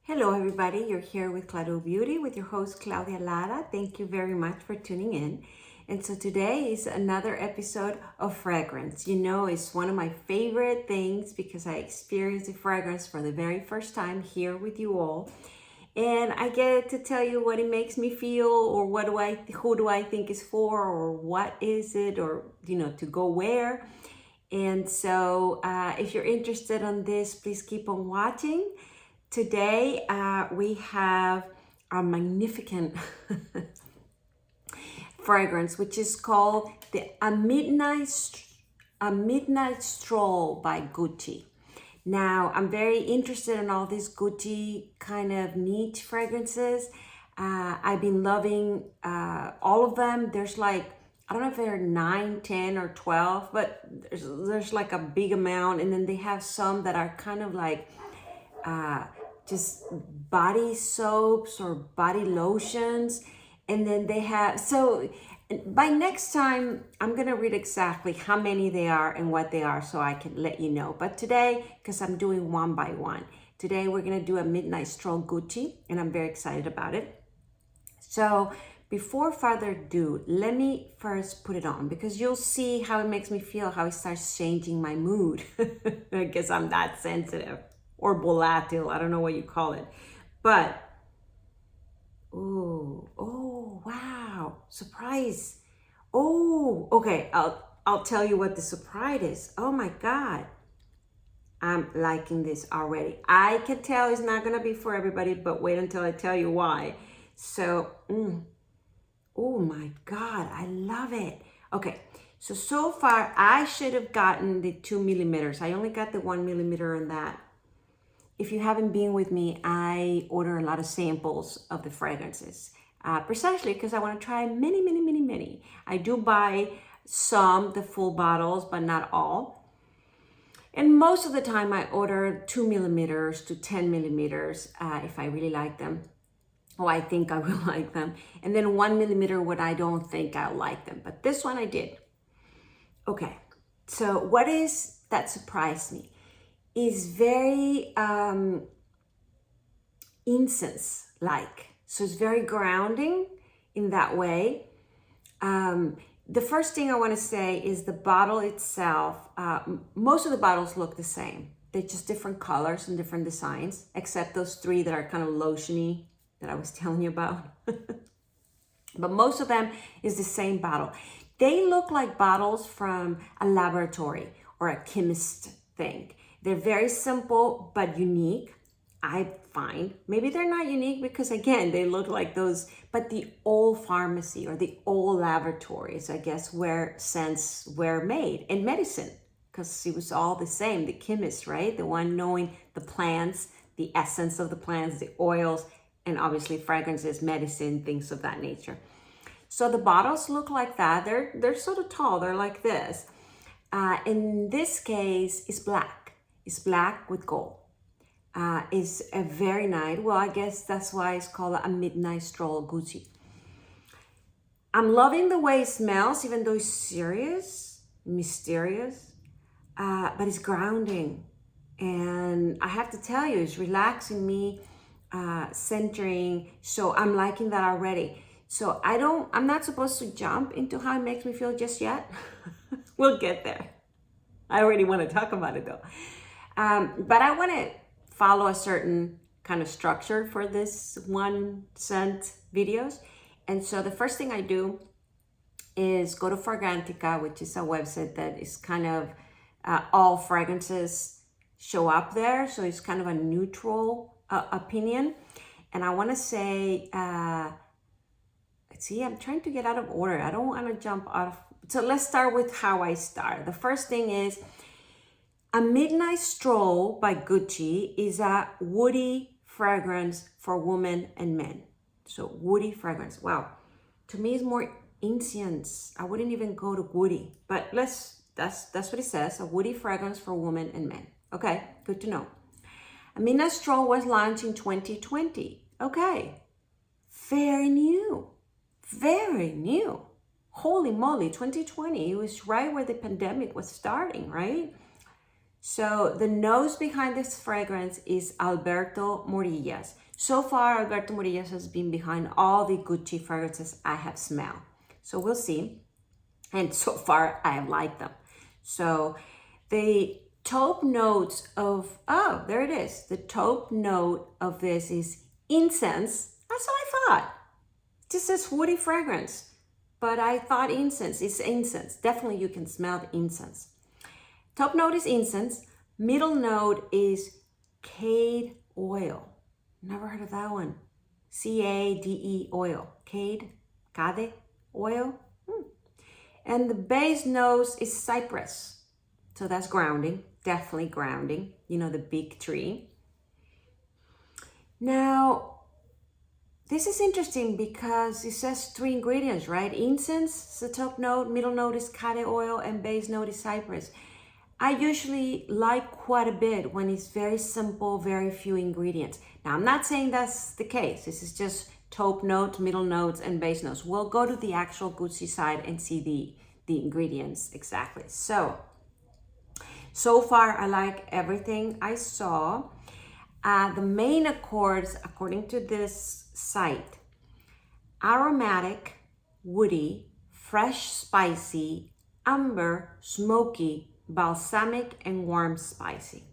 Hello, everybody. You're here with Claudio Beauty with your host, Claudia Lara. Thank you very much for tuning in. And so today is another episode of fragrance. You know, it's one of my favorite things because I experienced the fragrance for the very first time here with you all. And I get to tell you what it makes me feel, or who do I think is for, or what is it, or, to go where. And so if you're interested on this, please keep on watching. Today, we have a magnificent fragrance, which is called a Midnight Stroll by Gucci. Now, I'm very interested in all these Gucci kind of niche fragrances. I've been loving all of them. There's like, I don't know if there are 9, 10, or 12, but there's like a big amount. And then they have some that are kind of like just body soaps or body lotions. And then they have, so by next time, I'm going to read exactly how many they are and what they are so I can let you know. But today, because I'm doing one by one, today we're going to do a Midnight Stroll Gucci, and I'm very excited about it. So before further ado, let me first put it on because you'll see how it makes me feel, how it starts changing my mood. I guess I'm that sensitive. Or volatile, I don't know what you call it. But, oh, wow, surprise. Oh, okay, I'll tell you what the surprise is. Oh my God, I'm liking this already. I can tell it's not gonna be for everybody, but wait until I tell you why. So, oh my God, I love it. Okay, so far I should have gotten the 2 millimeters. I only got the 1 millimeter on that. If you haven't been with me, I order a lot of samples of the fragrances, precisely because I want to try many. I do buy some, the full bottles, but not all. And most of the time I order 2 millimeters to 10 millimeters if I really like them. Or I think I will like them. And then 1 millimeter when I don't think I'll like them. But this one I did. Okay, so what is that surprised me? Is very incense-like. So it's very grounding in that way. The first thing I want to say is the bottle itself. Most of the bottles look the same. They're just different colors and different designs, except those 3 that are kind of lotiony that I was telling you about. But most of them is the same bottle. They look like bottles from a laboratory or a chemist thing. They're very simple but unique, I find. Maybe they're not unique because, again, they look like those, but the old pharmacy or the old laboratories, I guess, where scents were made, in medicine, because it was all the same. The chemist, right? The one knowing the plants, the essence of the plants, the oils, and obviously fragrances, medicine, things of that nature. So the bottles look like that. They're sort of tall. They're like this. In this case, it's black. It's black with gold. It's a very nice, well, I guess that's why it's called a Midnight Stroll Gucci. I'm loving the way it smells, even though it's serious, mysterious, but it's grounding. And I have to tell you, it's relaxing me, centering. So I'm liking that already. So I'm not supposed to jump into how it makes me feel just yet. We'll get there. I already want to talk about it though. But I want to follow a certain kind of structure for this 1 cent videos. And so the first thing I do is go to Fragrantica, which is a website that is kind of all fragrances show up there. So it's kind of a neutral opinion. And I want to say, see, I'm trying to get out of order. I don't want to jump off. So let's start with how I start. The first thing is, a Midnight Stroll by Gucci is a woody fragrance for women and men. So woody fragrance. Wow. To me, it's more incense. I wouldn't even go to woody, but that's what it says. A woody fragrance for women and men. Okay, good to know. A Midnight Stroll was launched in 2020. Okay, very new. Very new. Holy moly, 2020. It was right where the pandemic was starting, right? So the nose behind this fragrance is Alberto Morillas. So far, Alberto Morillas has been behind all the Gucci fragrances I have smelled. So we'll see. And so far, I have liked them. So the taupe notes of, oh, there it is. The taupe note of this is incense. That's what I thought. It just says woody fragrance. But I thought incense. It's incense. Definitely you can smell the incense. Top note is incense. Middle note is cade oil. Never heard of that one. C-A-D-E oil. Cade oil. And the base nose is cypress. So that's grounding. Definitely grounding. You know, the big tree. Now, this is interesting because it says 3 ingredients, right? Incense is the top note, middle note is cade oil, and base note is cypress. I usually like quite a bit when it's very simple, very few ingredients. Now, I'm not saying that's the case. This is just taupe notes, middle notes, and base notes. We'll go to the actual Gucci side and see the ingredients exactly. So far, I like everything I saw. The main accords, according to this site, aromatic, woody, fresh, spicy, amber, smoky, balsamic, and warm spicy.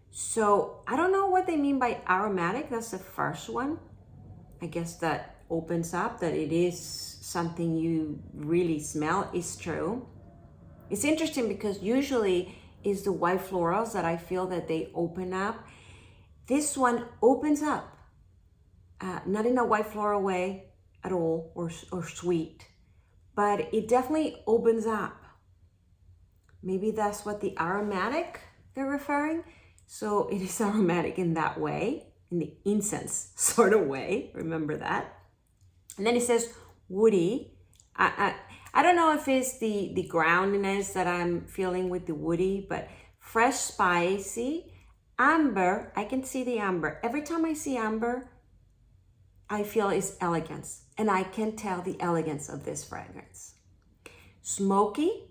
So I don't know what they mean by aromatic. That's the first one. I guess that opens up that it is something you really smell. Is true. It's interesting because usually it's the white florals that I feel that they open up. This one opens up, not in a white floral way at all, or sweet, but it definitely opens up. Maybe that's what the aromatic they're referring. So it is aromatic in that way, in the incense sort of way. Remember that. And then it says woody. I don't know if it's the groundiness that I'm feeling with the woody, but fresh, spicy. Amber, I can see the amber. Every time I see amber, I feel it's elegance. And I can tell the elegance of this fragrance. Smoky,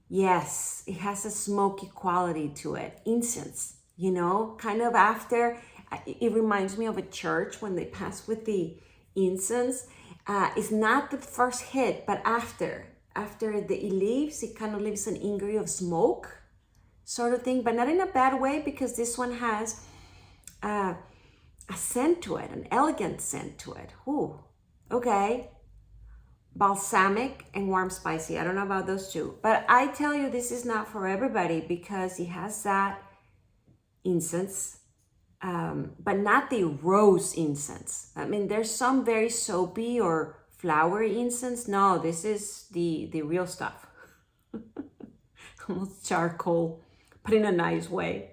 yes, it has a smoky quality to it. Incense, you know, kind of after, it reminds me of a church when they pass with the incense. It's not the first hit, but after it leaves, it kind of leaves an ingredient of smoke sort of thing, but not in a bad way, because this one has a scent to it, an elegant scent to it. Ooh, okay. Balsamic and warm spicy. I don't know about those two, but I tell you, this is not for everybody because it has that incense, but not the rose incense. I mean, there's some very soapy or flowery incense. No, this is the real stuff. Almost charcoal, but in a nice way.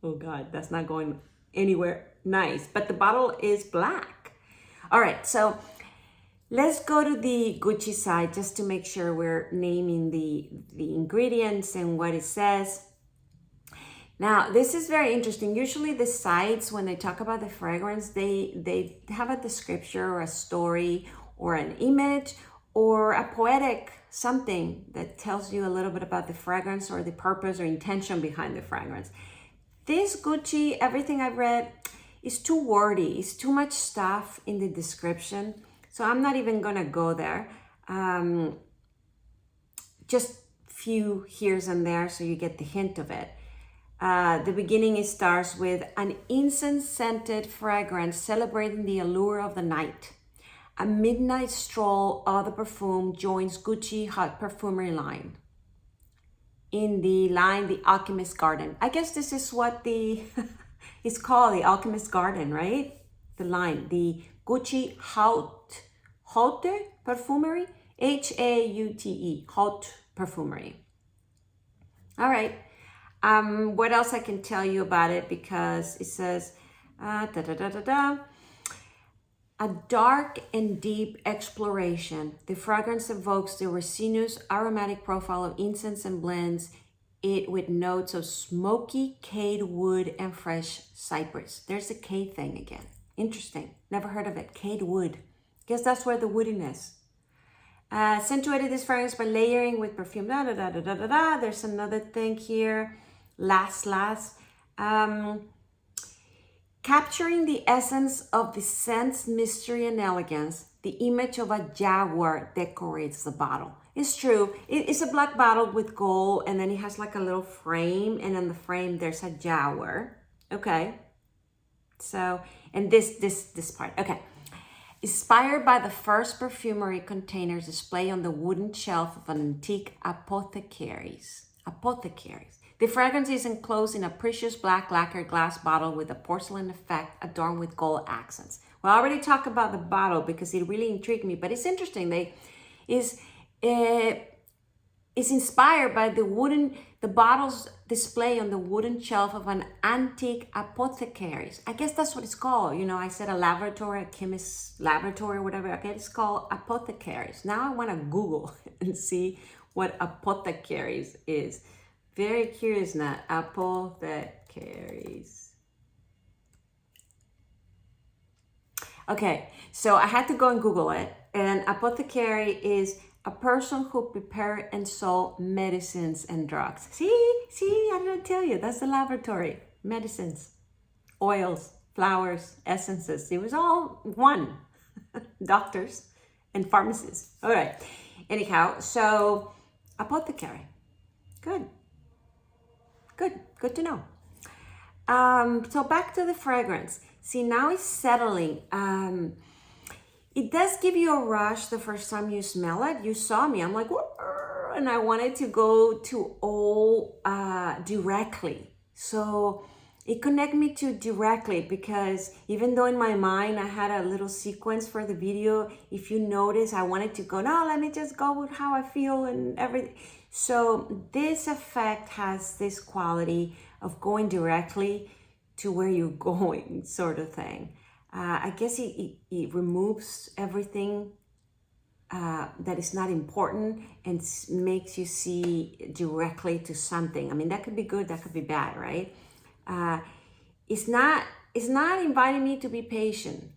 Oh God, that's not going anywhere nice. But the bottle is black. All right, so let's go to the Gucci side just to make sure we're naming the ingredients and what it says. Now, this is very interesting. Usually the sites, when they talk about the fragrance, they have a description or a story or an image or a poetic something that tells you a little bit about the fragrance or the purpose or intention behind the fragrance. This Gucci, everything I've read, is too wordy. It's too much stuff in the description. So I'm not even gonna go there. Just few here's and there so you get the hint of it. The beginning, it starts with an incense-scented fragrance celebrating the allure of the night. A midnight stroll of the perfume joins Gucci hot perfumery line. In the line, the Alchemist Garden. I guess this is what it's called, the Alchemist Garden, right? The line, the Gucci Haute Perfumery, H-A-U-T-E, Haute Perfumery. All right. What else I can tell you about it, because it says, a dark and deep exploration. The fragrance evokes the resinous aromatic profile of incense and blends it with notes of smoky cade wood and fresh cypress. There's the cade thing again. Interesting. Never heard of it. Cade wood. Guess that's where the woodiness. Accentuated this fragrance by layering with perfume. There's another thing here. last. Um, Capturing the essence of the scent's mystery and elegance, the image of a jaguar decorates the bottle. It's true. It's a black bottle with gold, and then it has like a little frame, and on the frame there's a jaguar. Okay. So, and this part. Okay. Inspired by the first perfumery containers displayed on the wooden shelf of an antique apothecaries. The fragrance is enclosed in a precious black lacquered glass bottle with a porcelain effect adorned with gold accents. Well, I already talked about the bottle because it really intrigued me, but it's interesting. It's inspired by the bottle's display on the wooden shelf of an antique apothecaries. I guess that's what it's called. You know, I said a laboratory, a chemist's laboratory, or whatever. I guess it's called apothecaries. Now I want to Google and see what apothecaries is. Very curious now. Apothecaries. Okay, so I had to go and Google it. And apothecary is a person who prepare and sell medicines and drugs. See, I didn't tell you. That's the laboratory. Medicines, oils, flowers, essences. It was all one. Doctors and pharmacists. All right. Anyhow, so apothecary. Good to know. So back to the fragrance. See, now it's settling. It does give you a rush the first time you smell it. You saw me. I'm like, and I wanted to go to all directly. So it connected me to directly because even though in my mind I had a little sequence for the video, if you notice, I wanted to go, no, let me just go with how I feel and everything. So this effect has this quality of going directly to where you're going, sort of thing. I guess it removes everything that is not important and makes you see directly to something. I mean, that could be good, that could be bad, right? It's not inviting me to be patient,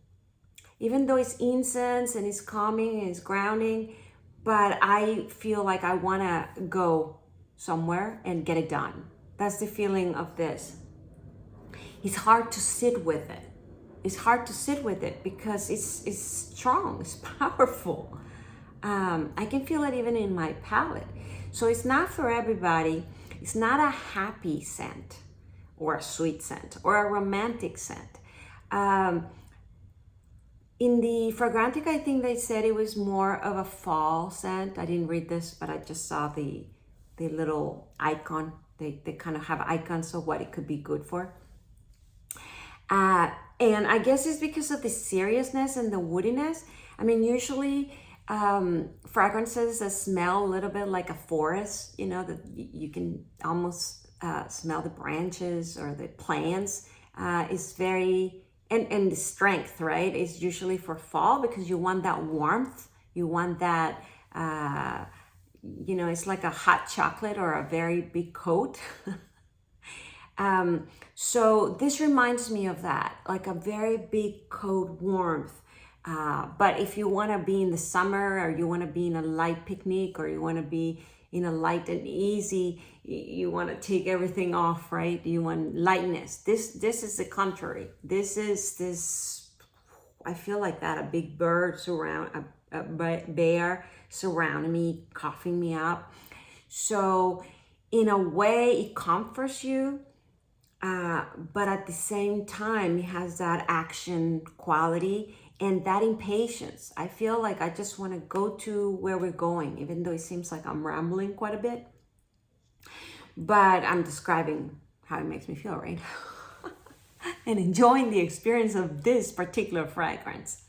even though it's incense and it's calming and it's grounding. But I feel like I want to go somewhere and get it done. That's the feeling of this. It's hard to sit with it. It's hard to sit with it because it's strong, it's powerful. I can feel it even in my palate. So it's not for everybody. It's not a happy scent or a sweet scent or a romantic scent. In the Fragrantica, I think they said it was more of a fall scent. I didn't read this, but I just saw the little icon. They kind of have icons of what it could be good for. And I guess it's because of the seriousness and the woodiness. I mean, usually fragrances that smell a little bit like a forest, you know, that you can almost smell the branches or the plants. Is very... And the strength, right, is usually for fall because you want that warmth. You want that, you know, it's like a hot chocolate or a very big coat. So this reminds me of that, like a very big coat warmth. But if you want to be in the summer or you want to be in a light picnic or you want to be in a light and easy, you want to take everything off, right? You want lightness. This is the contrary. This is I feel like that, a big bird a bear surrounding me, coughing me up. So in a way it comforts you, but at the same time it has that action quality and that impatience. I feel like I just want to go to where we're going, even though it seems like I'm rambling quite a bit. But I'm describing how it makes me feel, right? And enjoying the experience of this particular fragrance.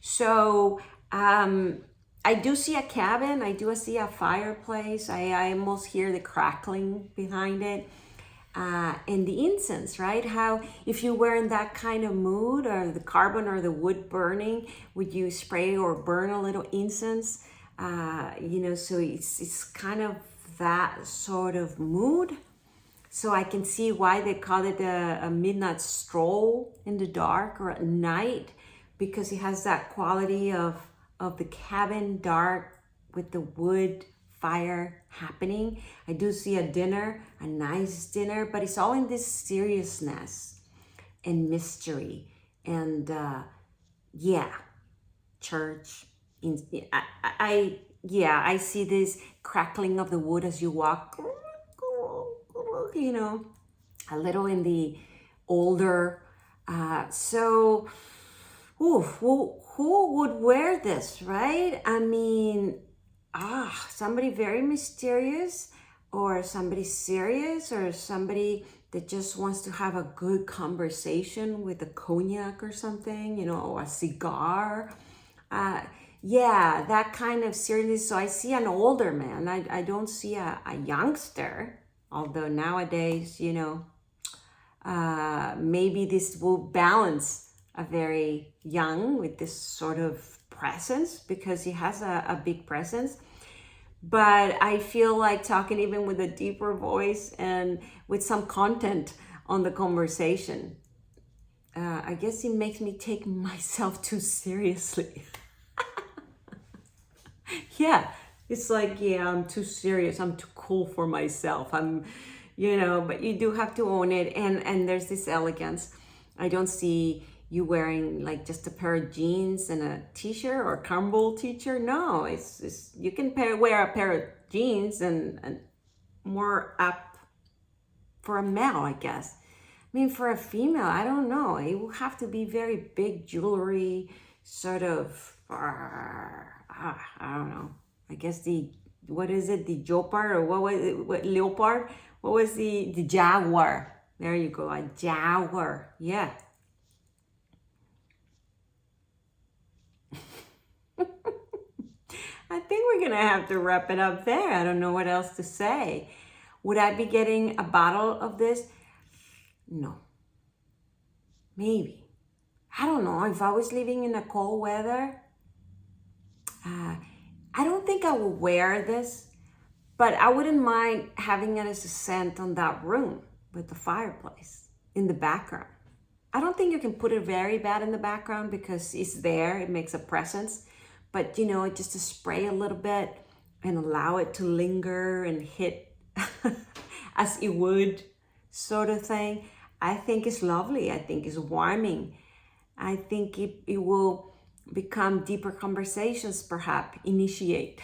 So I do see a cabin. I do see a fireplace. I almost hear the crackling behind it. And the incense, right? How if you were in that kind of mood or the carbon or the wood burning, would you spray or burn a little incense? You know, so it's kind of that sort of mood. So I can see why they call it a midnight stroll in the dark or at night, because it has that quality of the cabin dark with the wood fire happening. I do see a dinner, a nice dinner, but it's all in this seriousness and mystery. And yeah, church. I see this crackling of the wood as you walk, you know, a little in the older. So, ooh, who would wear this, right? I mean, somebody very mysterious, or somebody serious, or somebody that just wants to have a good conversation with a cognac or something, you know, or a cigar. Yeah, that kind of seriousness. So I see an older man. I don't see a youngster, although nowadays, you know, maybe this will balance a very young with this sort of presence, because he has a big presence. But I feel like talking even with a deeper voice and with some content on the conversation. I guess it makes me take myself too seriously. Yeah, it's like, yeah, I'm too serious. I'm too cool for myself. You know, but you do have to own it. And there's this elegance. I don't see you wearing like just a pair of jeans and a t-shirt or Campbell t-shirt. No, it's you can wear a pair of jeans and more up for a male, I guess. I mean, for a female, I don't know. It will have to be very big jewelry, sort of, I don't know. I guess what is it? The leopard, or what was it? What leopard? What was the jaguar? There you go, a jaguar. Yeah. I think we're gonna have to wrap it up there. I don't know what else to say. Would I be getting a bottle of this? No. Maybe. I don't know. If I was living in a cold weather, I don't think I would wear this, but I wouldn't mind having it as a scent on that room with the fireplace in the background. I don't think you can put it very bad in the background because it's there. It makes a presence. But, you know, just to spray a little bit and allow it to linger and hit as it would, sort of thing, I think it's lovely. I think it's warming. I think it will become deeper conversations, perhaps, initiate.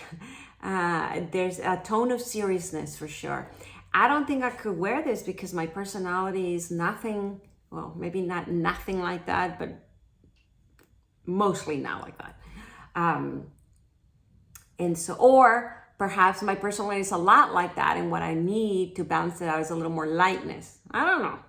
There's a tone of seriousness for sure. I don't think I could wear this because my personality is nothing, well, maybe not nothing like that, but mostly not like that. And so, or perhaps my personality is a lot like that, and what I need to balance it out is a little more lightness. I don't know.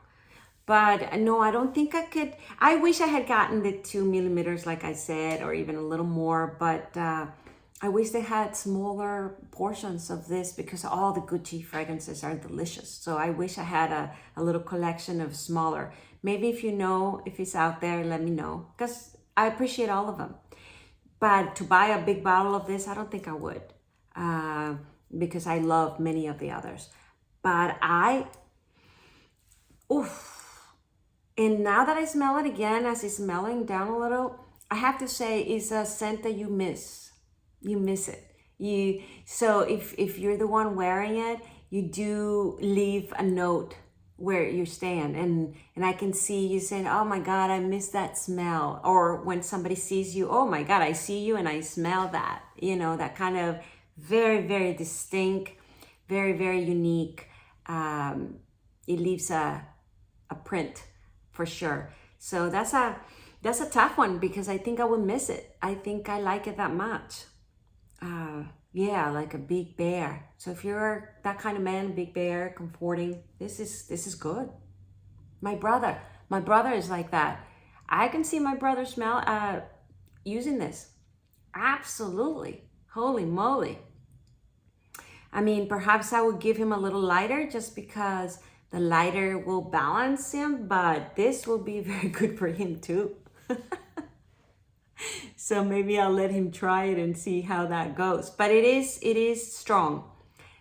But no, I don't think I could. I wish I had gotten the 2 millimeters, like I said, or even a little more, but I wish they had smaller portions of this because all the Gucci fragrances are delicious. So I wish I had a little collection of smaller. Maybe if you know, if it's out there, let me know, because I appreciate all of them. But to buy a big bottle of this, I don't think I would, because I love many of the others. But and now that I smell it again, as it's mellowing down a little, I have to say it's a scent that you miss. You miss it. So if you're the one wearing it, you do leave a note where you stand, and I can see you saying, oh my God, I miss that smell. Or when somebody sees you, oh my God, I see you and I smell that. You know, that kind of very, very distinct, very, very unique. It leaves a print for sure. So that's a tough one because I think I would miss it. I think I like it that much. Yeah, like a big bear. So if you're that kind of man, big bear, comforting, this is good. My brother is like that. I can see my brother smell using this. Absolutely. Holy moly. I mean, perhaps I would give him a little lighter just because the lighter will balance him, but this will be very good for him too. So maybe I'll let him try it and see how that goes. But it is strong.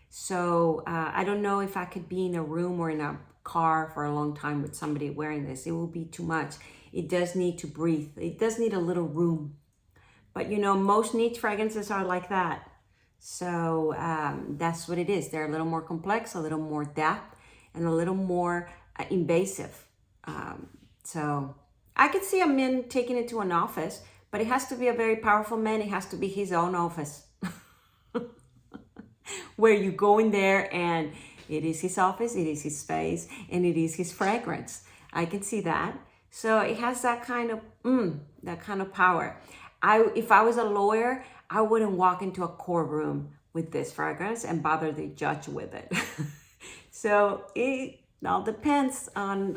So I don't know if I could be in a room or in a car for a long time with somebody wearing this. It will be too much. It does need to breathe. It does need a little room. But you know, most niche fragrances are like that. So that's what it is. They're a little more complex, a little more depth, and a little more invasive. So I could see a man taking it to an office, but it has to be a very powerful man. It has to be his own office. Where you go in there and it is his office, it is his space, and it is his fragrance. I can see that. So it has that kind of power. If I was a lawyer, I wouldn't walk into a courtroom with this fragrance and bother the judge with it. So it all depends on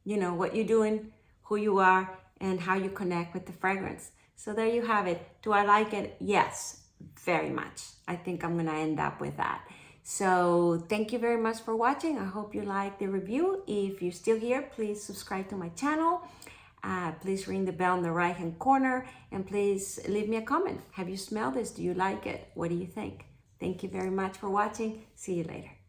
what you're doing, who you are, and how you connect with the fragrance. So there you have it. Do I like it? Yes, very much. I think I'm gonna end up with that. So thank you very much for watching. I hope you liked the review. If you're still here, please subscribe to my channel. Please ring the bell in the right hand corner, and please leave me a comment. Have you smelled this? Do you like it? What do you think? Thank you very much for watching. See you later.